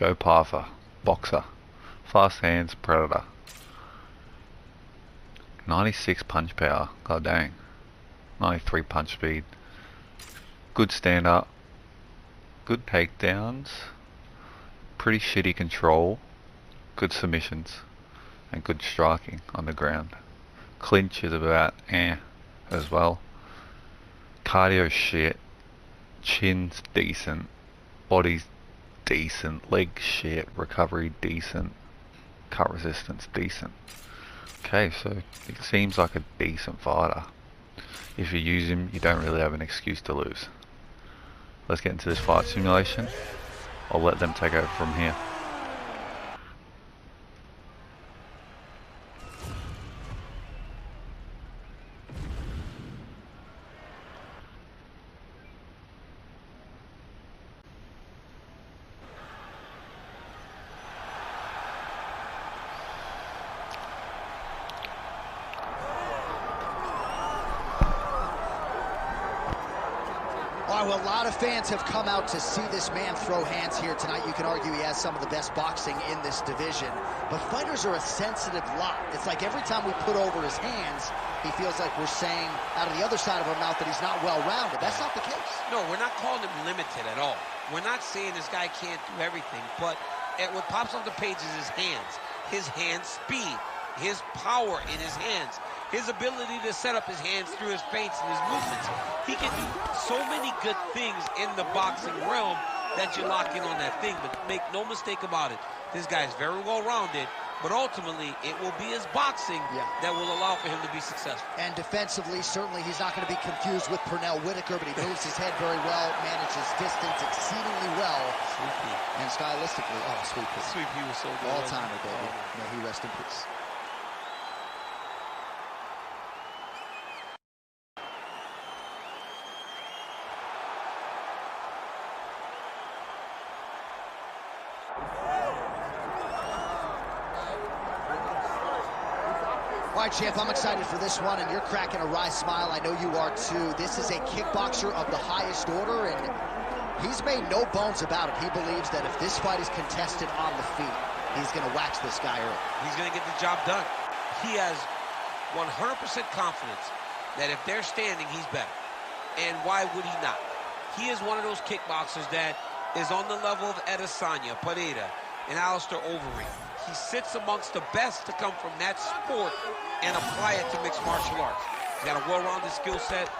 Joe Pyfer, boxer, fast hands, predator. 96 punch power, god dang. 93 punch speed. Good stand up, good takedowns, pretty shitty control, good submissions, and good striking on the ground. Clinch is about as well. Cardio shit, chin's decent, body's decent, leg shit, recovery decent, cut resistance decent. Okay, so he seems like a decent fighter. If you use him, you don't really have an excuse to lose. Let's get into this fight simulation. I'll let them take over from here. Well, a lot of fans have come out to see this man throw hands here tonight. You can argue he has some of the best boxing in this division. But fighters are a sensitive lot. It's like every time we put over his hands, he feels like we're saying out of the other side of our mouth that he's not well-rounded. That's not the case. No, we're not calling him limited at all. We're not saying this guy can't do everything. But what pops off the page is his hand speed, his power in his hands. His ability to set up his hands through his feints and his movements. He can do so many good things in the boxing realm that you lock in on that thing. But make no mistake about it, this guy is very well-rounded, but ultimately it will be his boxing that will allow for him to be successful. And defensively, certainly he's not going to be confused with Pernell Whitaker, but he moves his head very well, manages distance exceedingly well. Sweet Pea. And stylistically, Sweet Pea. Sweet Pea was so good. All-timer, baby. May he rest in peace. All right, champ, I'm excited for this one, and you're cracking a wry smile. I know you are, too. This is a kickboxer of the highest order, and he's made no bones about it. He believes that if this fight is contested on the feet, he's going to wax this guy early. He's going to get the job done. He has 100% confidence that if they're standing, he's better. And why would he not? He is one of those kickboxers that is on the level of Adesanya, Pereira, and Alistair Overeem. He sits amongst the best to come from that sport and apply it to mixed martial arts. He's got a well-rounded skill set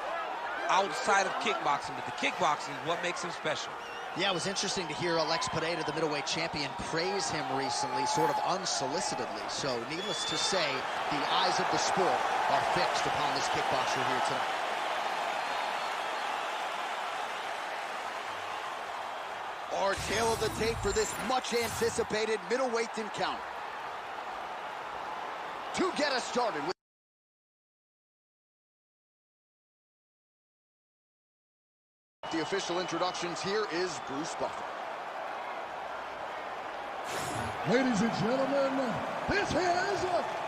outside of kickboxing, but the kickboxing is what makes him special. Yeah, it was interesting to hear Alex Pereira, the middleweight champion, praise him recently, sort of unsolicitedly. So, needless to say, the eyes of the sport are fixed upon this kickboxer here tonight. Our tail of the tape for this much-anticipated middleweight encounter. To get us started with the official introductions, here is Bruce Buffer. Ladies and gentlemen, this is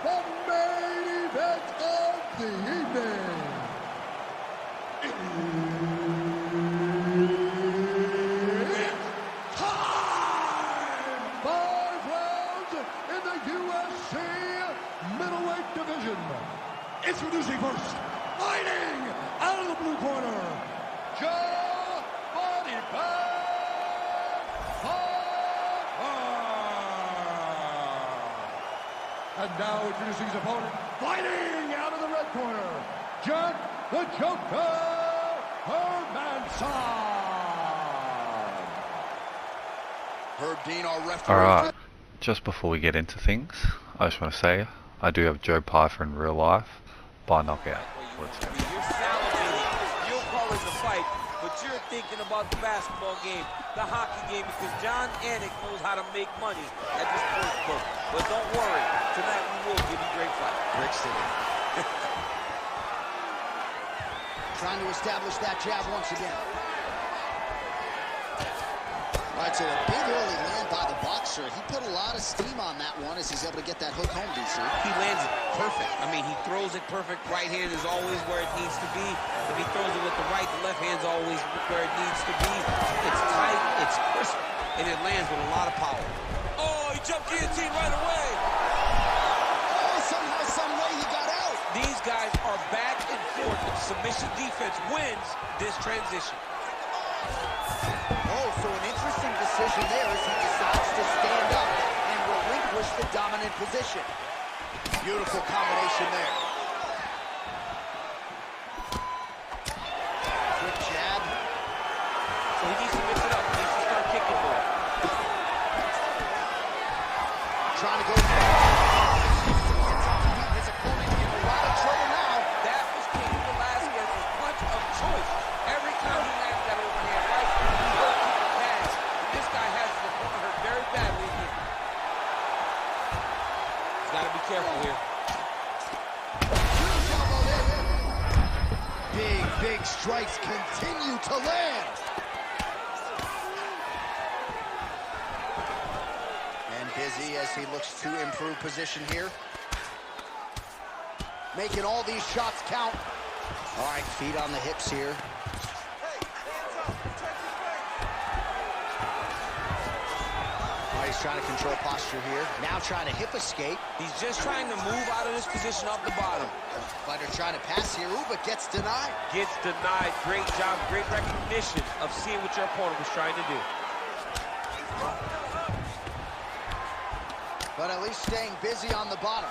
the main event of the evening. It's time! 5 rounds in the UFC middleweight division. Introducing first, fighting out of the blue corner, Joe Body And now introducing his opponent, fighting out of the red corner, Jack the Joker Hermansson. Herb Dean, our referee. Alright, just before we get into things, I just want to say I do have Joe Pyfer in real life by knockout. Let's go. You're salivating. You're calling the fight, but you're thinking about the basketball game, the hockey game, because John Anik knows how to make money at this sports book. But don't worry, tonight we will give you great fight. Brick City. Trying to establish that jab once again. All right, so a big early land by the boxer. He put a lot of steam on that one as he's able to get that hook home, DC. He lands it perfect. I mean, he throws it perfect. Right hand is always where it needs to be. If he throws it with the right, the left hand's always where it needs to be. It's tight, it's crisp. and it lands with a lot of power. Oh, he jumped guillotine right away. Oh, somehow, some way he got out. These guys are back and forth, and submission defense wins this transition. Oh, so an interesting decision there as he decides to stand up and relinquish the dominant position. Beautiful combination there. Quick jab. So he needs to mix it up. He needs to start kicking more. Trying to go. His opponent in a lot of trouble now. That was King Velasquez's punch of choice. Every time he lands that overhand right, he hurt people's hands. This guy has his opponent hurt very badly. He's got to be careful here. Big strikes continue to land. And busy as he looks to improve position here. Making all these shots count. All right, feet on the hips here. He's trying to control posture here. Now trying to hip escape. He's just trying to move out of this position off the bottom. Fighter trying to pass here, but gets denied. Gets denied. Great job, great recognition of seeing what your opponent was trying to do. But at least staying busy on the bottom.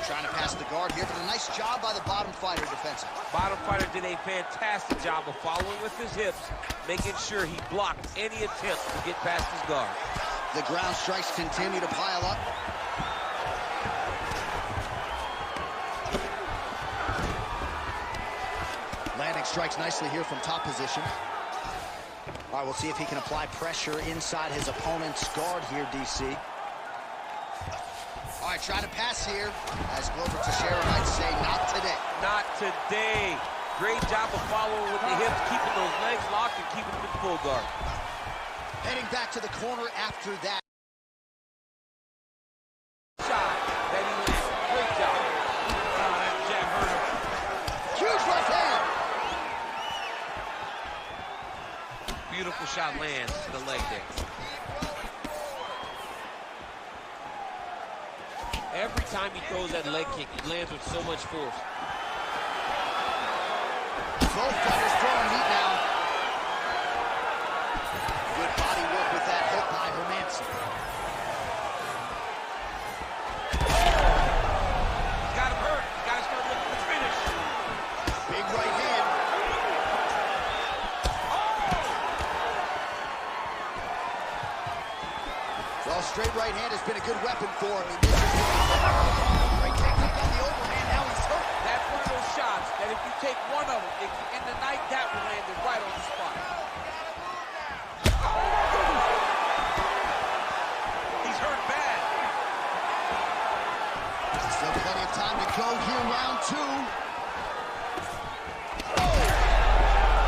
Trying to pass the guard here, but a nice job by the bottom fighter defensive. Bottom fighter did a fantastic job of following with his hips, making sure he blocked any attempt to get past his guard. The ground strikes continue to pile up. Landing strikes nicely here from top position. All right, we'll see if he can apply pressure inside his opponent's guard here, DC. All right, trying to pass here. As Glover Teixeira might say, not today. Not today. Great job of following with the hips, keeping those legs locked and keeping them in full guard. Heading back to the corner after that. Shot that he landed. Great job. Oh, that jab hurt him. Huge left hand. Beautiful shot lands to the leg there. Every time he throws that leg kick, it lands with so much force. Both fighters throwing heat now. Good body work with that hook by Hermansson. He's got him hurt. He's got to start looking for the finish. Big right hand. Well, straight right hand has been a good weapon for him. He misses it. Great technique on the overhand. Now he's hurt. That's one of those shots that if you take one of them, in the night, that will land it right on the spot. He's hurt bad. Still plenty of time to go here, round two.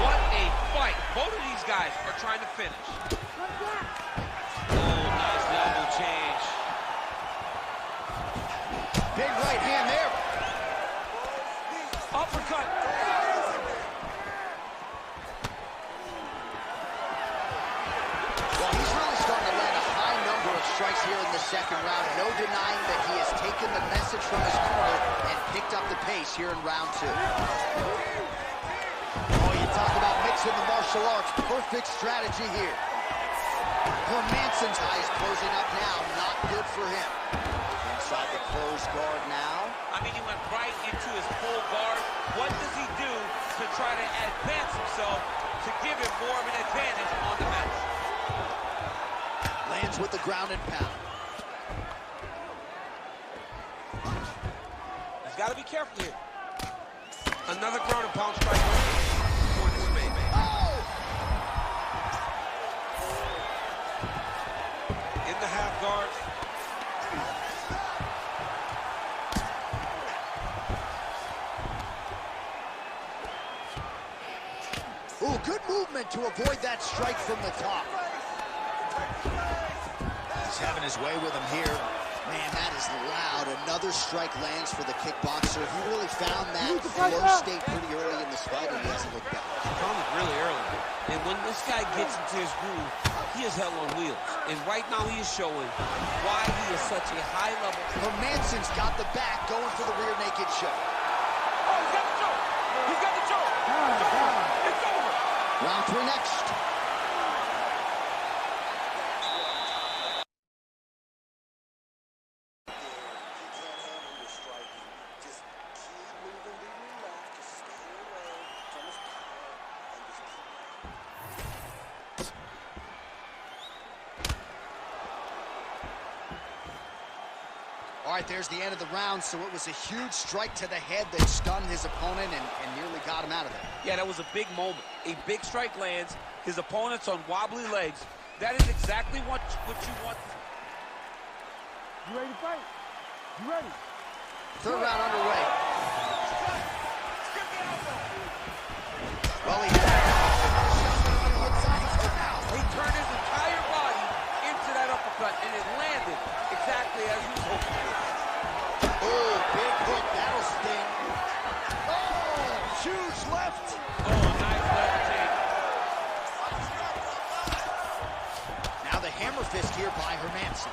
What a fight. Both of these guys are trying to finish. Oh, nice level change. Big right hand there. Uppercut. Well, he's really starting to land a high number of strikes here in the second round. No denying that he has taken the message from his corner and picked up the pace here in round two. Oh, you talk about mixing the martial arts. Perfect strategy here. Hermansson's eyes closing up now. Not good for him. Inside the closed guard now. I mean, he went right into his full guard. What does he do to try to advance himself to give him more of an advantage on the mat? Lands with the ground and pound. He's got to be careful here. Another ground and pound strike for this man. In the half guard. Ooh, good movement to avoid that strike from the top. He's having his way with him here. Man, that is loud. Another strike lands for the kickboxer. He really found that flow state pretty early in this fight, and he hasn't looked back. He found it really early. And when this guy gets into his groove, he is hell on wheels. And right now he is showing why he is such a high level. Hermansson's got the back, going for the rear naked choke. Oh, he's got the choke. He's got the choke. It's over. It's over. Round 3 next. All right, there's the end of the round, so it was a huge strike to the head that stunned his opponent and nearly got him out of there. Yeah, that was a big moment. A big strike lands. His opponent's on wobbly legs. That is exactly what you want. You ready to fight? You ready? Third round underway. Well, he turned his entire body into that uppercut, and it landed exactly as he was hoping. Oh, big hook. That'll sting. Oh, huge left. Oh, nice left kick. Now the hammer fist here by Hermansson.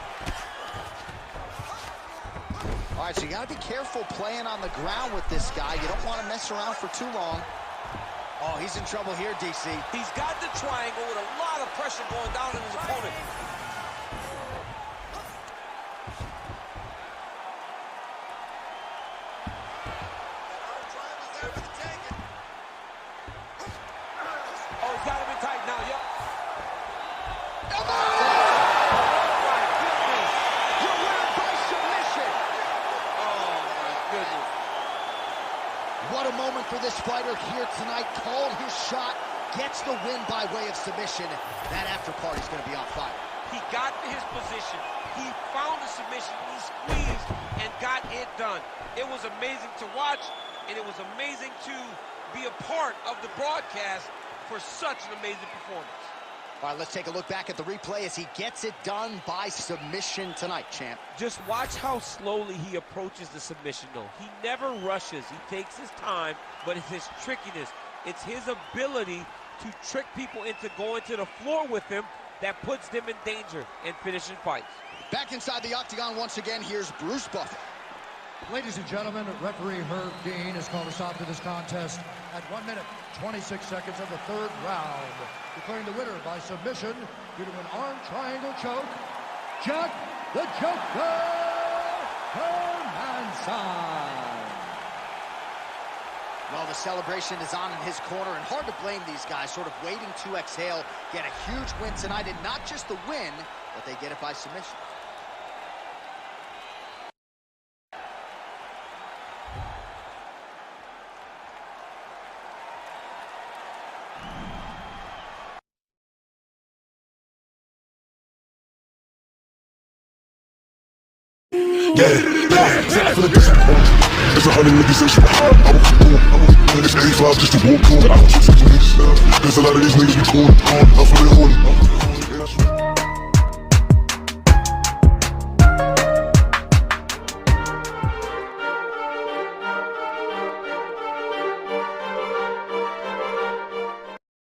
All right, so you got to be careful playing on the ground with this guy. You don't want to mess around for too long. Oh, he's in trouble here, DC. He's got the triangle with a lot of pressure going down on his opponent. Oh, he's got him in tight now, yep. What a moment for this fighter here tonight. Called his shot, gets the win by way of submission. That after party's going to be on fire. He got to his position. He found the submission. He squeezed and got it done. It was amazing to watch, and it was amazing to be a part of the broadcast for such an amazing performance. All right, let's take a look back at the replay as he gets it done by submission tonight, champ. Just watch how slowly he approaches the submission, though. He never rushes. He takes his time, but it's his trickiness. It's his ability to trick people into going to the floor with him that puts them in danger and finishing fights. Back inside the octagon once again, here's Bruce Buffer. Ladies and gentlemen, referee Herb Dean has called a stop to this contest at 1 minute, 26 seconds of the third round, declaring the winner by submission due to an arm triangle choke, Jack the Joker Hermansson. Well, the celebration is on in his corner, and hard to blame these guys, sort of waiting to exhale, get a huge win tonight, and not just the win, but they get it by submission. Yeah, for the best. It's 100 niggas that you it's 85 just to walk on. There's a lot of these niggas be cool, I'm for the